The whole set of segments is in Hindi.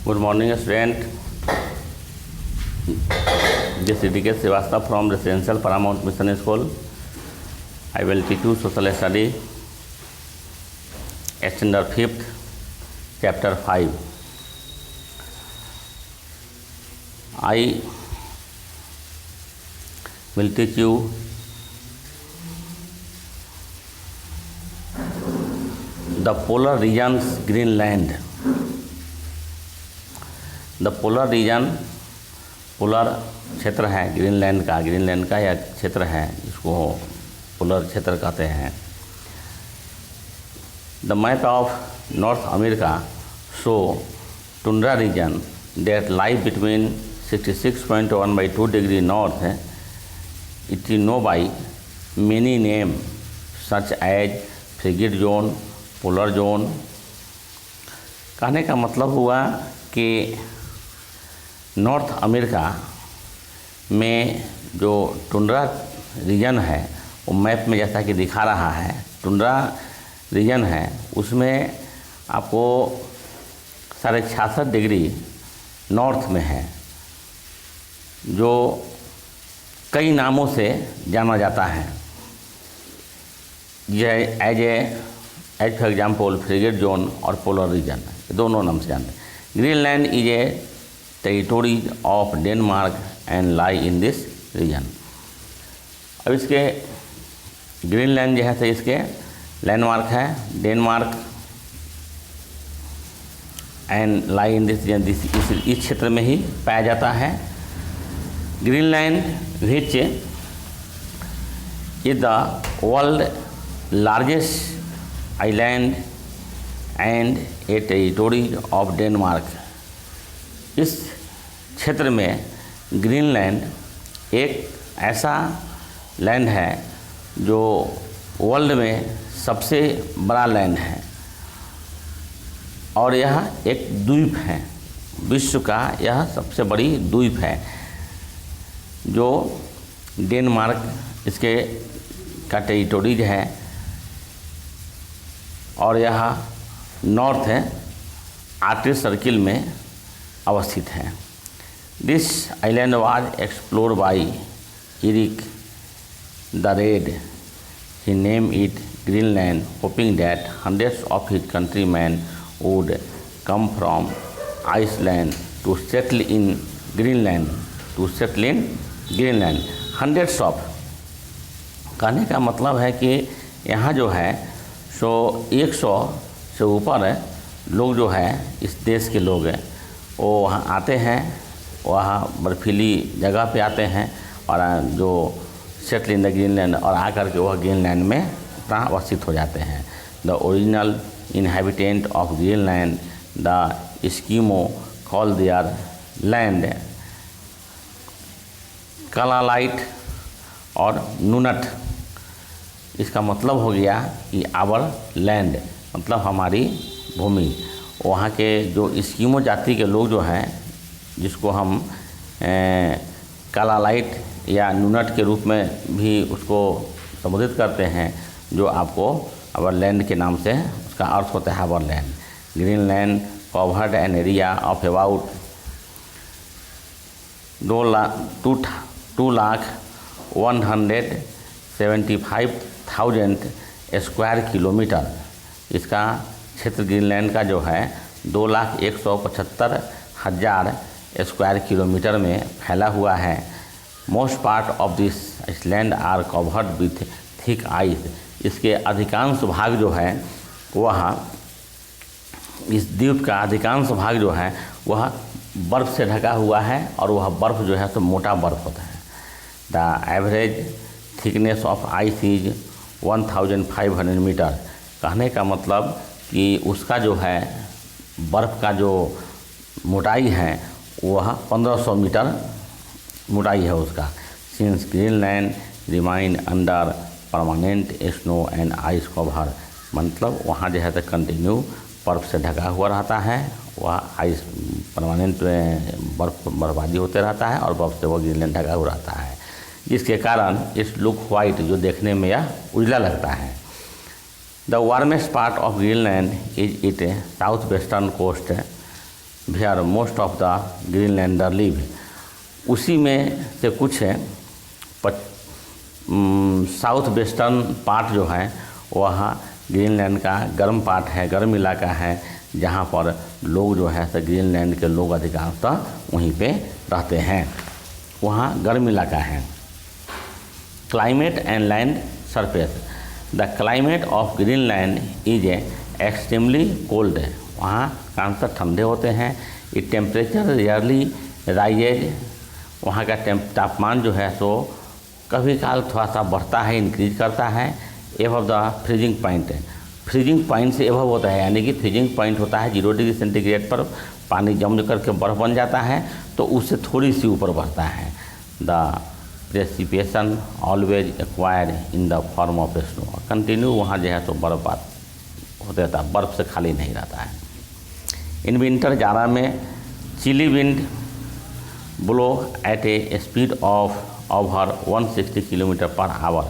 Good morning, student. This is D.K. Srivastava from Residential Paramount Mission School. I will teach you Social Study, Standard 5th, Chapter 5. I will teach you the polar regions Greenland. The polar region, polar क्षेत्र है ग्रीनलैंड का यह क्षेत्र है जिसको पोलर क्षेत्र कहते हैं. The map of North America show tundra region that lie between 66.1/2 degree north. It is known by many name such as frigid zone, polar zone. कहने का मतलब हुआ कि नॉर्थ अमेरिका में जो टुंड्रा रीजन है वो मैप में जैसा कि दिखा रहा है, टुंड्रा रीजन है उसमें आपको 66.5 डिग्री नॉर्थ में है, जो कई नामों से जाना जाता है. यह as for example frigid zone और पोलर रीजन, दोनों नाम से जानते हैं. Greenland is a territory of Denmark and lie in this region. अब इसके ग्रीनलैंड जो है तो इसके लैंडमार्क है Denmark and lie in this region. इस क्षेत्र में ही पाया जाता है. Greenland which is the world largest island and a territory of Denmark. इस क्षेत्र में ग्रीनलैंड एक ऐसा लैंड है जो वर्ल्ड में सबसे बड़ा लैंड है और यह एक द्वीप है, विश्व का यह सबसे बड़ी द्वीप है जो डेनमार्क इसके का टेरिटोरीज है और यह नॉर्थ है आर्कटिक सर्किल में अवस्थित है. This island was explored by Eric the Red. He name it Greenland hoping that hundreds of his countryman would come from Iceland to settle in Greenland. Hundreds of कहने का मतलब है कि यहाँ जो है सो 100 से ऊपर लोग जो है इस देश के लोग हैं वो वहाँ आते हैं, वहाँ बर्फीली जगह पे आते हैं और जो सेटल इन द ग्रीनलैंड और आकर के वह ग्रीनलैंड में अपना अवस्थित हो जाते हैं. The original inhabitant of Greenland the Eskimo call their land Kalaallit और नूनट. इसका मतलब हो गया कि आवर लैंड मतलब हमारी भूमि. वहाँ के जो एस्किमो जाति के लोग जो हैं जिसको हम कालालाइट या नूनट के रूप में भी उसको संबोधित करते हैं, जो आपको आवर लैंड के नाम से उसका अर्थ होता है our land. Greenland covered an area of about 2,175,000 square kilometre. इसका क्षेत्र ग्रीनलैंड का जो है 2,175,000 स्क्वायर किलोमीटर में फैला हुआ है. Most part of this Iceland are covered with thick ice. इसके अधिकांश भाग जो है वह इस द्वीप का अधिकांश भाग जो है वह बर्फ़ से ढका हुआ है और वह बर्फ़ जो है तो मोटा बर्फ़ होता है. The average thickness of ice is 1,500 metre. कहने का मतलब कि उसका जो है बर्फ़ का जो मोटाई है वह 1500 मीटर मोटाई है उसका. Since Greenland remain under permanent snow and ice cover. मतलब वहाँ जो है तो कंटिन्यू बर्फ़ से ढका हुआ रहता है, वह आइस परमानेंट बर्फबारी होते रहता है और बर्फ़ से वह ग्रीनलैंड ढका हुआ रहता है, जिसके कारण इस लुक वाइट जो देखने में यह उजला लगता है. The warmest part of Greenland is its southwestern coast. Where most of the Greenlander live. उसी में से कुछ है साउथ वेस्टर्न पार्ट जो है वह ग्रीनलैंड का गर्म पार्ट है, गर्म इलाका है, जहाँ पर लोग जो है ग्रीनलैंड के लोग अधिकांशतः वहीं पे रहते हैं, वहाँ गर्म इलाका है। Climate and land surface. The climate of Greenland is extremely cold. वहाँ कांस्तर ठंडे होते हैं। It temperature rarely rises. वहाँ का तापमान जो है सो कभी काल थोड़ा सा बढ़ता है, इंक्रीज करता है। Above the freezing point. Freezing point से एबव होता है, यानी कि फ्रीजिंग पॉइंट होता है 0 डिग्री सेंटीग्रेड पर पानी जम करके बर्फ़ बन जाता है, तो उससे थोड़ी सी ऊपर बढ़ता है। The precipitation always acquire in the form of snow. Continue वहाँ जो है तो बर्फपात होता रहता है, बर्फ़ से खाली नहीं रहता है। इन विंटर जाड़ा में chilly wind blow at a speed of over 160 kilometre per hour.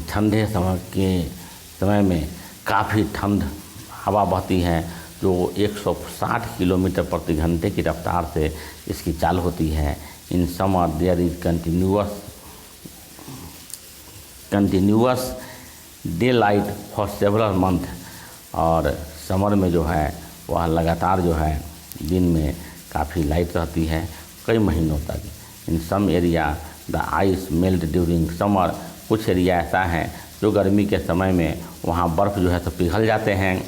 ठंडे समय में काफ़ी ठंड हवा बहती है जो 160 किलोमीटर प्रति घंटे की रफ्तार से इसकी चाल होती है। In summer there is continuous day light for several month. और समर में जो है वह लगातार जो है दिन में काफ़ी लाइट रहती है कई महीनों तक। In some area the ice melt during summer. कुछ एरिया ऐसा है जो गर्मी के समय में वहाँ बर्फ़ जो है तो पिघल जाते हैं।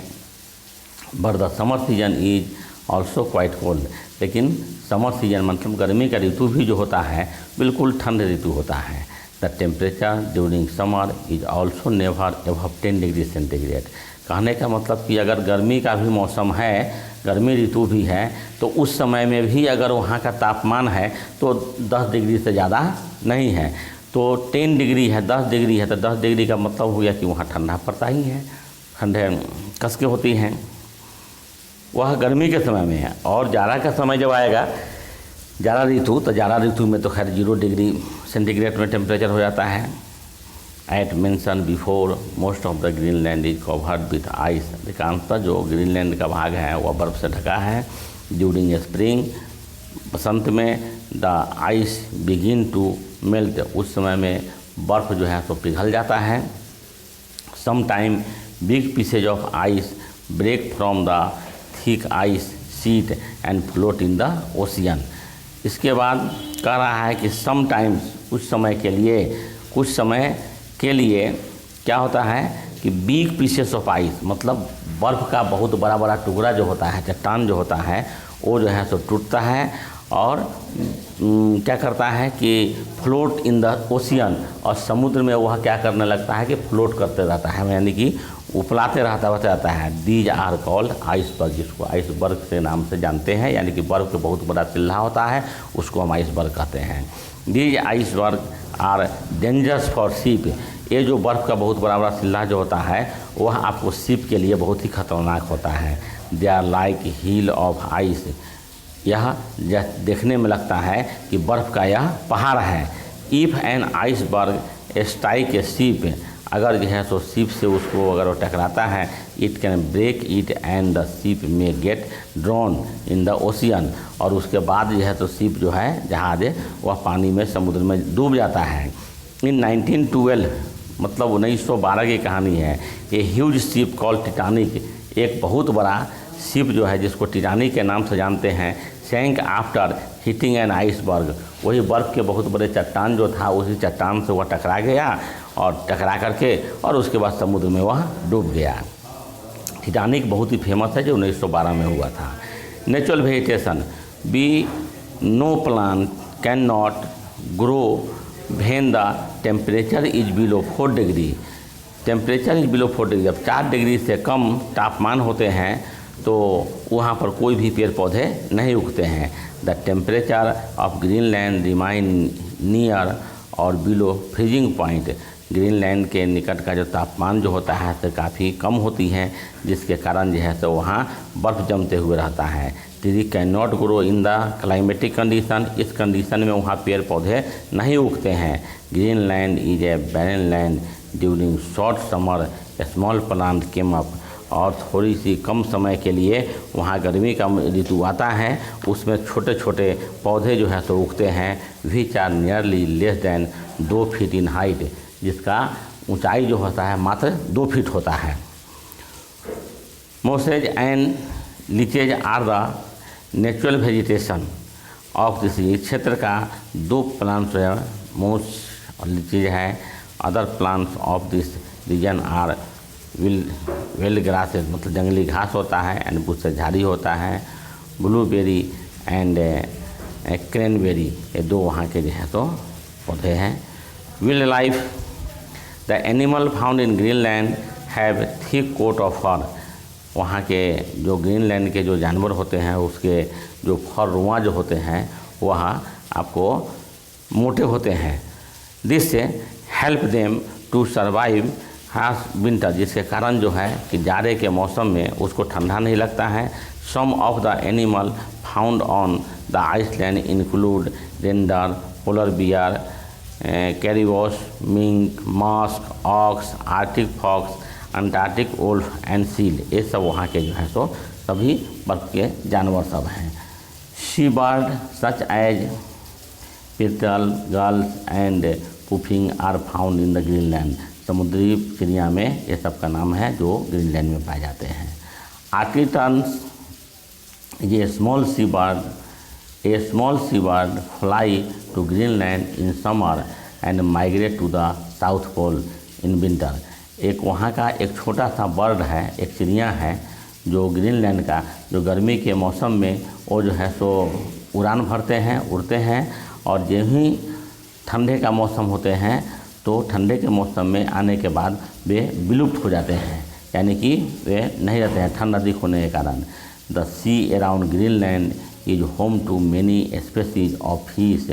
But the summer season is also quite cold. लेकिन समर सीजन मतलब गर्मी का ऋतु भी जो होता है बिल्कुल ठंड ऋतु होता है। The temperature during summer is also never above 10 degree centigrade. कहने का मतलब कि अगर गर्मी का भी मौसम है, गर्मी ऋतु भी है, तो उस समय में भी अगर वहाँ का तापमान है तो 10 डिग्री से ज़्यादा नहीं है। तो 10 डिग्री है, 10 डिग्री है, तो 10 डिग्री का मतलब हो गया कि वहाँ ठंडा पड़ता ही है, ठंडे कस के होती हैं। वह गर्मी के समय में है। और जाड़ा का समय जब आएगा, जाड़ा ऋतु, तो जाड़ा ऋतु में तो खैर 0 डिग्री सेंटीग्रेड में टेम्परेचर हो जाता है। At mention before most of the Greenland is covered with ice. अधिकांशतः जो ग्रीनलैंड का भाग है वह बर्फ़ से ढका है। ड्यूरिंग स्प्रिंग, बसंत में the ice begin to melt. उस समय में बर्फ़ जो है तो पिघल जाता है। Some time big pieces of ice break from the thick ice sheet and float in the ocean. इसके बाद कह रहा है कि सम टाइम्स, कुछ समय के लिए क्या होता है कि बिग पीसेस ऑफ आइस, मतलब बर्फ़ का बहुत बड़ा बड़ा टुकड़ा जो होता है, चट्टान जो होता है, वो जो है सो टूटता है और क्या करता है कि फ्लोट इन द ओशियन। और समुद्र में वह क्या करने लगता है कि फ्लोट करते रहता है, यानी कि उपलाते रहता है। दीज आर कॉल्ड आइसबर्ग, जिसको आइसबर्ग के नाम से जानते हैं, यानी कि बर्फ़ के बहुत बड़ा सिल्ला होता है, उसको हम आइसबर्ग कहते हैं। These iceberg are dangerous for ship. ये जो बर्फ़ का बहुत बड़ा सिल्ला जो होता है वह आपको शिप के लिए बहुत ही खतरनाक होता है। They are like hill of ice. यह देखने में लगता है कि बर्फ़ का यह पहाड़ है। If an iceberg strike a ship, अगर जो है तो शिप से उसको अगर वो टकराता है, it can break it and the ship may get drawn in the ocean. और उसके बाद जो है तो शिप जो है जहाज वह पानी में, समुद्र में डूब जाता है। इन 1912, मतलब 1912 की कहानी है। ये ह्यूज शिप कॉल्ड टिटानिक, एक बहुत बड़ा शिप जो है जिसको टिटानिक के नाम से जानते हैं, सैंक आफ्टर हिटिंग एन आइसबर्ग। वही बर्फ़ के बहुत बड़े चट्टान जो था, उसी चट्टान से वह टकरा गया और टकरा करके और उसके बाद समुद्र में वह डूब गया। टिटानिक बहुत ही फेमस है जो 1912 में हुआ था। Natural vegetation. Be no plant can not grow when the temperature is below 4 degree. Temperature is below 4 degree, जब 4 डिग्री से कम तापमान होते हैं तो वहाँ पर कोई भी पेड़ पौधे नहीं उगते हैं। The temperature of Greenland remain near और बिलो फ्रीजिंग पॉइंट। ग्रीनलैंड के निकट का जो तापमान जो होता है तो काफ़ी कम होती है, जिसके कारण जो है तो वहाँ बर्फ़ जमते हुए रहता है। Tree can not grow in the climatic condition. इस कंडीशन में वहाँ पेड़ पौधे नहीं उगते हैं। Greenland is A barren land during short summer small plant came up. और थोड़ी सी कम समय के लिए वहाँ गर्मी का ऋतु आता है। उसमें छोटे छोटे पौधे जो है सो उगते हैं, which are nearly less than 2 feet in height, जिसका ऊंचाई जो होता है मात्र 2 फीट होता है। Mosses and lichens are the natural vegetation of this. क्षेत्र का 2 प्लांट्स है, मोस और लीचेज है। Other plants of this region are wild grasses, मतलब जंगली घास होता है, एंड बुश झाड़ी होता है। ब्लूबेरी एंड क्रैनबेरी, ये 2 वहाँ के जो है तो पौधे हैं। Wild life, the animal found in Greenland have thick coat of fur. वहाँ के जो ग्रीनलैंड के जो जानवर होते हैं उसके जो फर रुआं जो होते हैं वह आपको मोटे होते हैं। This help them to survive harsh winter, जिसके कारण जो है कि जाड़े के मौसम में उसको ठंडा नहीं लगता है। Some of the animal found on the Iceland include reindeer, polar bear, caribous, mink, musk, ox, Arctic fox, Antarctic wolf and seal. ये सब वहाँ के जो है सो सभी बर्फ के जानवर सब हैं। Sea bird such as petrel, gulls and puffin are found in the Greenland. समुद्री चिड़िया में ये सब का नाम है जो ग्रीनलैंड में पाए जाते हैं। आर्किटन्स, ये small sea bird, a small sea bird fly to Greenland in summer and migrate to the south pole in winter. एक वहाँ का एक छोटा सा बर्ड है, एक चिड़िया है जो ग्रीनलैंड का, जो गर्मी के मौसम में वो जो है सो उड़ान भरते हैं, उड़ते हैं, और जो ही ठंडे का मौसम होते हैं तो ठंडे के मौसम में आने के बाद वे विलुप्त हो जाते हैं, यानी कि वे नहीं रहते हैं ठंड अधिक होने के कारण। The sea around Greenland is home to many species of fish.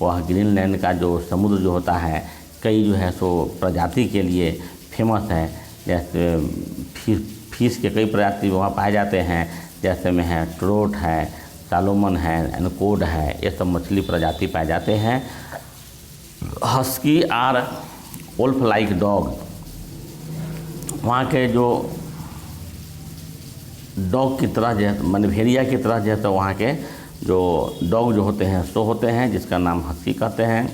वह ग्रीनलैंड का जो समुद्र जो होता है कई जो है सो प्रजाति के लिए फेमस है। जैसे फिश के कई प्रजाति वहाँ पाए जाते हैं, जैसे में है ट्रोट है, सालोमन है, एनकोड है, ये सब मछली प्रजाति पाए जाते हैं। Husky are wolf like dog, वहाँ के जो डॉग की तरह जो है माने भेड़िया की तरह जो है तो वहाँ के जो डॉग जो होते हैं सो होते हैं, जिसका नाम हस्की कहते हैं।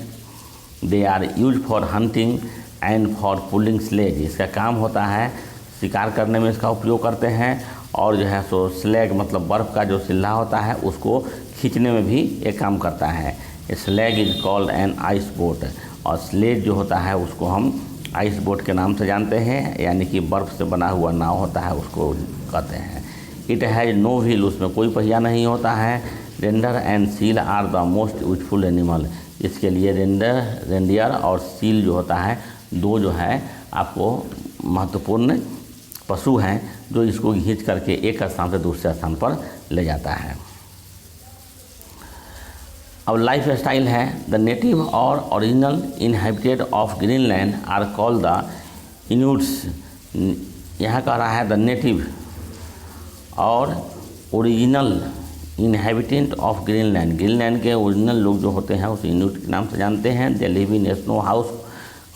They are use for hunting and for pulling sledge. इसका काम होता है शिकार करने में इसका उपयोग करते हैं, और जो है सो स्लेग मतलब बर्फ़ का जो सिल्ला होता है उसको खींचने में भी ये काम करता है। Slag is called an ice boat, और स्लेज जो होता है उसको हम आइस बोट के नाम से जानते हैं, यानी कि बर्फ़ से बना हुआ नाव होता है उसको कहते हैं। इट हैज़ नो व्हील, उसमें कोई पहिया नहीं होता है। Reindeer and seal are the most useful animal. इसके लिए रेंडियर और सील जो होता है 2 जो है आपको महत्वपूर्ण पशु हैं जो इसको खींच करके एक स्थान से दूसरे स्थान पर ले जाता है। अब लाइफ स्टाइल है। द नेटिव और original inhabited of Greenland are called the Inuits. यहाँ कह रहा है द नेटिव और original inhabitant of Greenland. Greenland के ओरिजिनल लोग जो होते हैं उस इन्यूट के नाम से जानते हैं। They live in snow house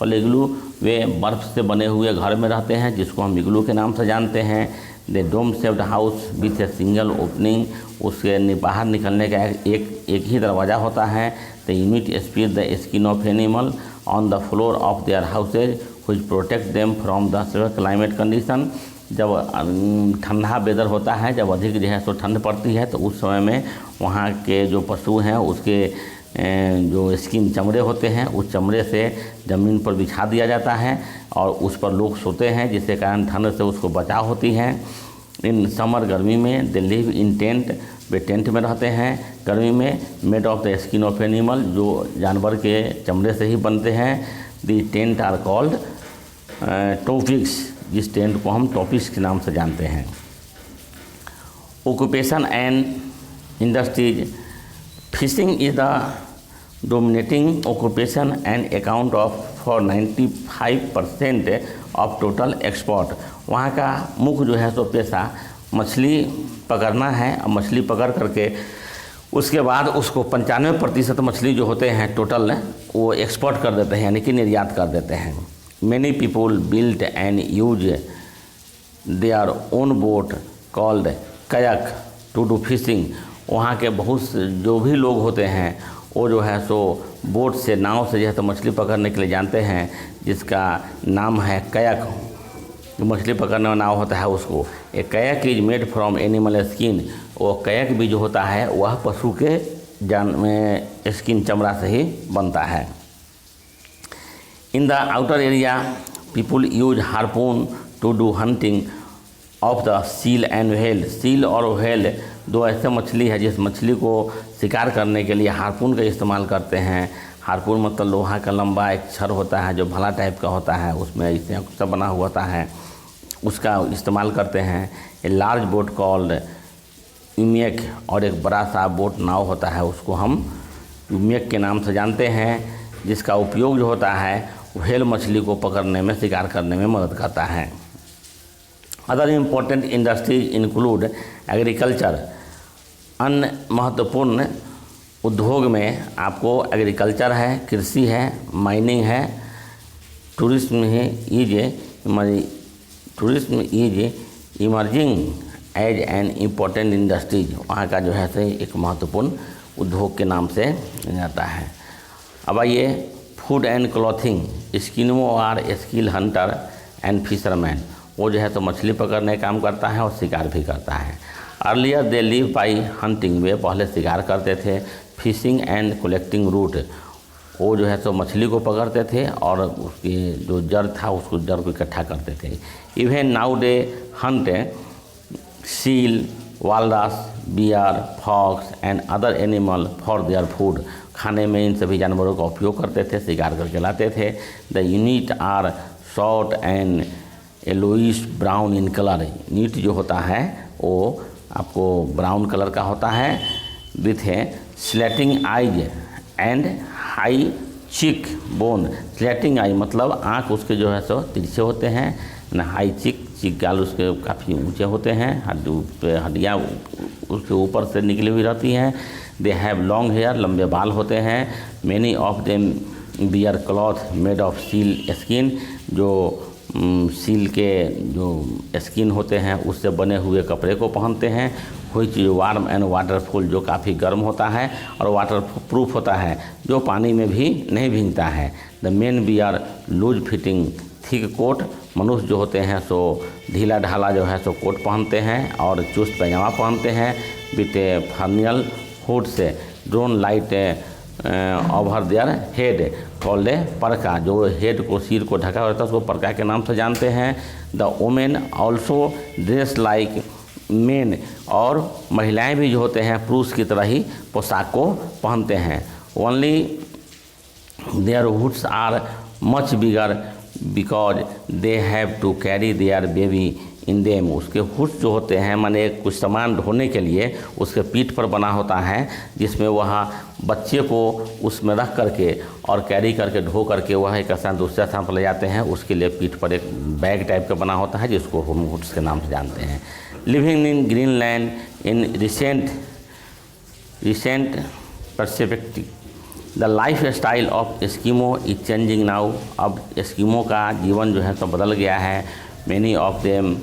और इग्लू, वे बर्फ़ से बने हुए घर में रहते हैं जिसको हम इग्लू के नाम से जानते हैं। They dome shaped house with a single opening, उसके बाहर निकलने का एक ही दरवाज़ा होता है। The Inuit spread the skin of animal on the floor of their houses which protect them from the severe climate condition. जब ठंडा वेदर होता है, जब अधिक जो है सो ठंड पड़ती है, तो उस समय में वहाँ के जो पशु हैं उसके जो स्किन चमड़े होते हैं उस चमड़े से ज़मीन पर बिछा दिया जाता है और उस पर लोग सोते हैं, जिसके कारण ठंड से उसको बचाव होती है। इन समर गर्मी में they live in tent, way tent में रहते हैं गर्मी में। Made of the skin of animal, जो जानवर के चमड़े से ही बनते हैं। दी टेंट आर कॉल्ड टॉपिक्स, जिस टेंट को हम टॉपिक्स के नाम से जानते हैं। Occupation and industries, fishing is the dominating occupation and account of for 95% of total export. वहाँ का मुख्य जो है सो पेशा मछली पकड़ना है, और मछली पकड़ करके उसके बाद उसको 95% मछली जो होते हैं टोटल वो एक्सपोर्ट कर देते हैं, यानी कि निर्यात कर देते हैं। Many people built and use their own boat called kayak to do fishing. वहाँ के बहुत जो भी लोग होते हैं वो जो है सो बोट से, नाव से जो है तो मछली पकड़ने के लिए जानते हैं, जिसका नाम है कयक। जो मछली पकड़ने वाला नाव होता है उसको, a kayak is made from animal skin. वो कयक भी जो होता है वह पशु के स्किन, चमड़ा से ही बनता है। In the outer area people use harpoon to do hunting of the seal and whale. Seal और व्हेल दो ऐसे मछली है जिस मछली को शिकार करने के लिए हार्पून का इस्तेमाल करते हैं। हार्पून मतलब लोहा का लंबा एक छड़ होता है जो भला टाइप का होता है, उसमें इससे सब बना हुआ होता है, उसका इस्तेमाल करते हैं। ए लार्ज बोट कॉल्ड यूमेक, और एक बड़ा सा बोट नाव होता है उसको हम यूमेक के नाम से जानते हैं, जिसका उपयोग जो होता है व्हेल मछली को पकड़ने में, शिकार करने में मदद करता है। Other important industries include agriculture. अन्य महत्वपूर्ण उद्योग में आपको एग्रीकल्चर है, कृषि है, माइनिंग है, tourism is emerging as an important industries. वहाँ का जो है से एक महत्वपूर्ण उद्योग के नाम से जाता है। अब आइए food and clothing. Eskimo are skill hunter and fisherman. वो जो है तो मछली पकड़ने का काम करता है और शिकार भी करता है। Earlier they live by hunting. वे पहले शिकार करते थे। Fishing and collecting root. वो जो है तो मछली को पकड़ते थे और उसकी जो जड़ था उसको जड़ को इकट्ठा करते थे। Even now they hunt seal, walrus, bear, fox and other animal for their food. खाने में इन सभी जानवरों का उपयोग करते थे, शिकार करके लाते थे। The Inuit are short and yellowish brown in colour. नीट जो होता है वो आपको ब्राउन कलर का होता है, विथ है slanting eyes and high cheek bone. Slanting eye मतलब आँख उसके जो है सो तिरछे होते हैं, ना हाई चिक गाल उसके काफ़ी ऊंचे होते हैं, हड्डियाँ उसके ऊपर से निकली हुई रहती हैं। दे हैव लॉन्ग हेयर, लंबे बाल होते हैं। Many of them wear cloth made of seal skin. जो सील के जो स्किन होते हैं उससे बने हुए कपड़े को पहनते हैं। कोई चीज़ वार्म एंड वाटरफुल, जो काफ़ी गर्म होता है और वाटर प्रूफ होता है, जो पानी में भी नहीं भीगता है। The men wear loose fitting thick coat. मनुष्य जो होते हैं सो ढीला ढाला जो है सो कोट पहनते हैं और चुस्त पैजामा पहनते हैं। विथ ए फर्नियल हुड से drawn light over their head called parka. जो हेड को, सिर को ढका होता है उसको परका के नाम से जानते हैं। The women also dress like main. और महिलाएं भी जो होते हैं पुरुष की तरह ही पोशाक को पहनते हैं। Only their hoods are much bigger because they have to carry their baby in them. उसके हुड्स जो होते हैं माने कुछ सामान ढोने के लिए उसके पीठ पर बना होता है, जिसमें वह बच्चे को उसमें रख करके और कैरी करके ढो करके वह एक स्थान दूसरे स्थान पर ले जाते हैं। उसके लिए पीठ पर एक बैग टाइप का बना होता है जिसको हम हुड्स के नाम से जानते हैं। Living in Greenland in recent perspective. The life style of Eskimo is changing now. अब एस्किमो का जीवन जो है तो बदल गया है। Many of them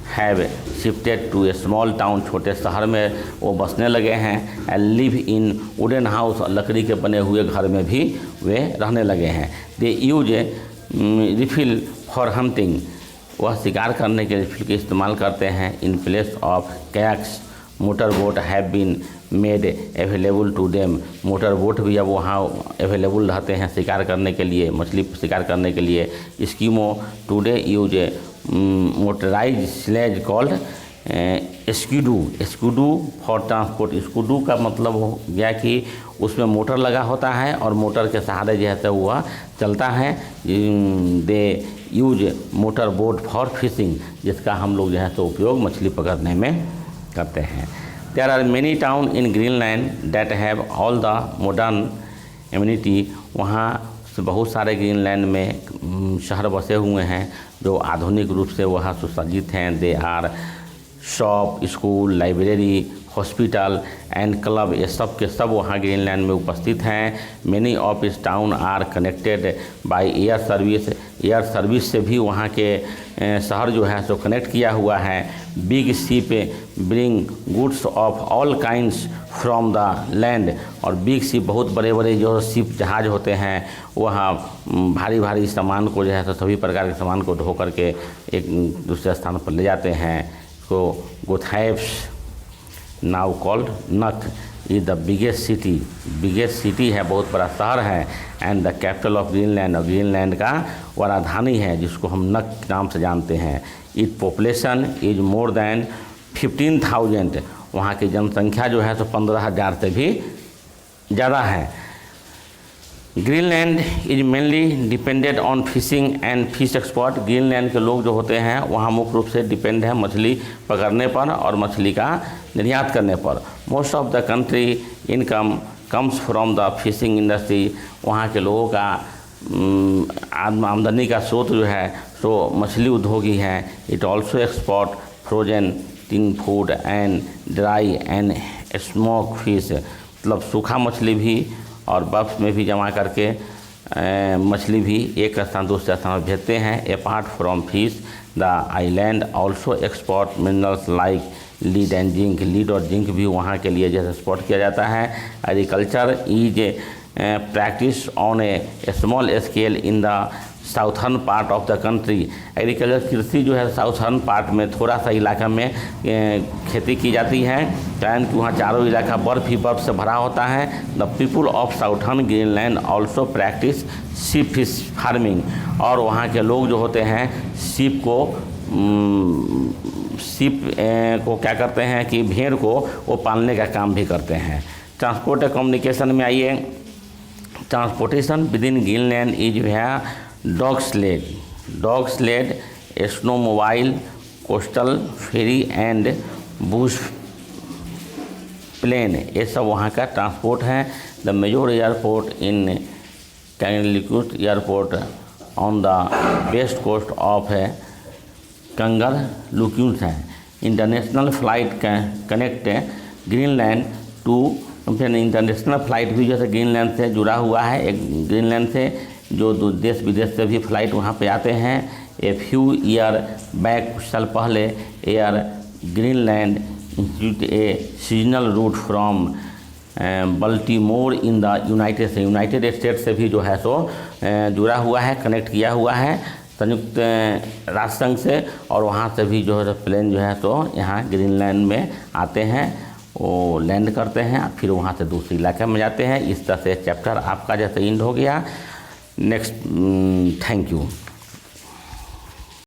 have shifted to a small town. छोटे शहर में वो बसने लगे हैं। And live in wooden house. लकड़ी के बने हुए घर में भी वे रहने लगे हैं। They use rifle for hunting. वह शिकार करने के रिफिल के इस्तेमाल करते हैं। In place of kayaks motor boat have been made available to them. Motor boat भी अब वहाँ अवेलेबल रहते हैं शिकार करने के लिए, मछली शिकार करने के लिए। Eskimo today use motorise sledge called skidoo for transport. Skidoo का मतलब हो गया कि उसमें मोटर लगा होता है और मोटर के सहारे जो है वह चलता है। They use motor boat for fishing, जिसका हम लोग जो है तो उपयोग मछली पकड़ने में करते हैं। There are many town in Greenland that have all the modern amenity. वहाँ से बहुत सारे ग्रीनलैंड में शहर बसे हुए हैं जो आधुनिक रूप से वहाँ सुसज्जित हैं। They are shop, school, library, hospital and club. ये सब के सब वहाँ ग्रीनलैंड में उपस्थित हैं। मेनी ऑफ इस town are connected by air service. Air service से भी वहाँ के शहर जो है सो कनेक्ट किया हुआ है। Big ship bring goods of all kinds from the land, और बिग शिप बहुत बड़े बड़े जो शिप जहाज होते हैं वहाँ भारी भारी सामान को जो है तो सभी प्रकार के सामान को ढो करके एक दूसरे स्थान पर ले जाते हैं। तो गोथाइप्स नाउ कॉल्ड नक इज द बिगेस्ट सिटी है, बहुत बड़ा शहर है, and the capital of Greenland, और ग्रीनलैंड का वो राजधानी है जिसको हम नक के नाम से जानते हैं। It population is more than 15,000, वहाँ की जनसंख्या जो है तो 15,000 से भी ज़्यादा है। Greenland is mainly depended on fishing and fish export, Greenland के लोग जो होते हैं वहाँ मुख्य रूप से डिपेंड है मछली पकड़ने पर और मछली का निर्यात करने पर। Most of the country income comes from the fishing industry, वहाँ के लोगों का आमदनी का स्रोत जो है तो मछली उद्योग ही है। It also export frozen tin food and dry and smoke fish, मतलब सूखा मछली भी और बर्फ में भी जमा करके मछली भी एक स्थान दूसरे स्थान पर भेजते हैं। Apart from fish the island also export minerals like lead and zinc, lead और जिंक भी वहाँ के लिए जैसे एक्सपोर्ट किया जाता है। Agriculture is practice on A small scale in the southern part of the country, agriculture कृषि जो है साउथर्न पार्ट में थोड़ा सा इलाका में खेती की जाती है, कारण कि वहाँ चारों इलाका बर्फ ही बर्फ से भरा होता है। The people of southern Greenland also practice ship fish farming, और वहाँ के लोग जो होते हैं शिप को क्या करते हैं कि भेड़ को वो पालने का काम भी करते हैं। ट्रांसपोर्ट और कम्युनिकेशन में आइए, transportation within Greenland is via dog sled, snowmobile, coastal ferry and bush plane, ये सब वहाँ का ट्रांसपोर्ट है। The major airport in Kangerlussuaq airport on the west coast of Kangerlussuaq है। International flight connect Greenland to, international flight भी जैसे ग्रीनलैंड से जुड़ा हुआ है। एक ग्रीनलैंड से जो देश विदेश से भी फ्लाइट वहाँ पे आते हैं। ए फ्यू ईयर बैक, कुछ साल पहले Air Greenland institute a seasonal route from Baltimore in the United States से भी जो है सो जुड़ा हुआ है, कनेक्ट किया हुआ है संयुक्त राष्ट्र संघ से, और वहाँ से भी जो है प्लेन जो है तो यहाँ ग्रीनलैंड में आते हैं, वो लैंड करते हैं, फिर वहाँ से दूसरे इलाके में जाते हैं। इस तरह से चैप्टर आपका जैसे एंड हो गया। Next, thank you.